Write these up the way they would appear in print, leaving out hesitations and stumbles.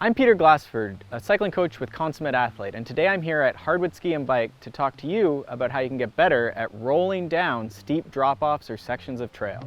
I'm Peter Glassford, a cycling coach with Consummate Athlete, and today I'm here at Hardwood Ski and Bike to talk to you about how you can get better at rolling down steep drop-offs or sections of trail.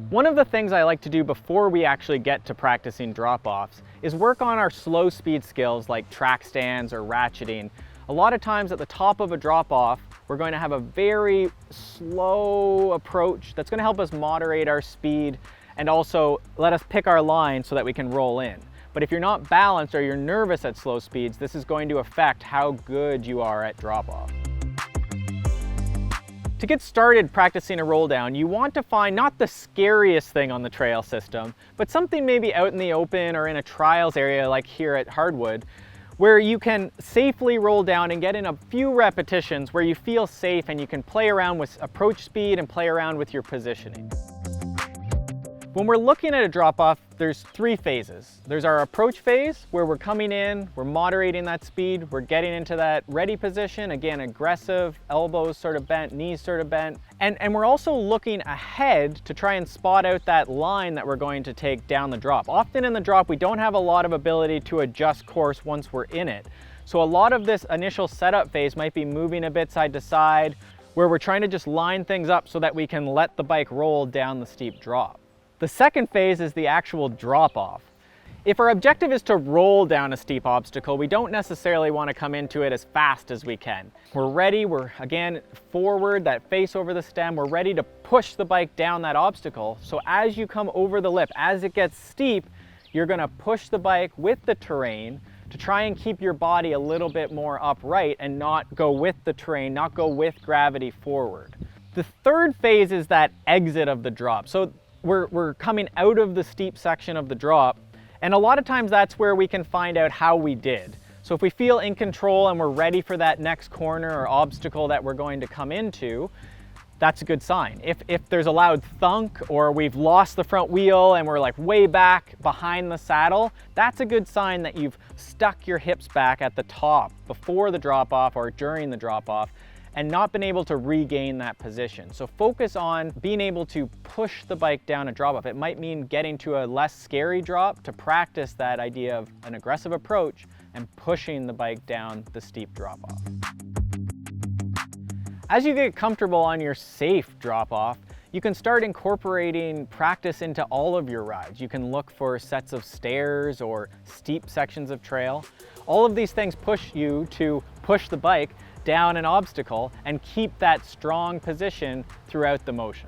One of the things I like to do before we actually get to practicing drop-offs is work on our slow speed skills like track stands or ratcheting. A lot of times at the top of a drop-off, we're going to have a very slow approach that's going to help us moderate our speed and also let us pick our line so that we can roll in. But if you're not balanced or you're nervous at slow speeds, this is going to affect how good you are at drop-off. To get started practicing a roll down, you want to find not the scariest thing on the trail system, but something maybe out in the open or in a trials area like here at Hardwood, where you can safely roll down and get in a few repetitions where you feel safe and you can play around with approach speed and play around with your positioning. When we're looking at a drop-off, there's three phases. There's our approach phase, where we're coming in, we're moderating that speed, we're getting into that ready position, again, aggressive, elbows sort of bent, knees sort of bent. And we're also looking ahead to try and spot out that line that we're going to take down the drop. Often in the drop, we don't have a lot of ability to adjust course once we're in it. So a lot of this initial setup phase might be moving a bit side to side, where we're trying to just line things up so that we can let the bike roll down the steep drop. The second phase is the actual drop-off. If our objective is to roll down a steep obstacle, we don't necessarily want to come into it as fast as we can. We're ready, we're again forward, that face over the stem, we're ready to push the bike down that obstacle. So as you come over the lip, as it gets steep, you're going to push the bike with the terrain to try and keep your body a little bit more upright and not go with the terrain, not go with gravity forward. The third phase is that exit of the drop. So we're coming out of the steep section of the drop, and a lot of times that's where we can find out how we did. So if we feel in control and we're ready for that next corner or obstacle that we're going to come into, that's a good sign. If there's a loud thunk or we've lost the front wheel and we're like way back behind the saddle, that's a good sign that you've stuck your hips back at the top before the drop-off or during the drop-off and not been able to regain that position. So focus on being able to push the bike down a drop-off. It might mean getting to a less scary drop to practice that idea of an aggressive approach and pushing the bike down the steep drop-off. As you get comfortable on your safe drop-off, you can start incorporating practice into all of your rides. You can look for sets of stairs or steep sections of trail. All of these things push you to push the bike down an obstacle and keep that strong position throughout the motion.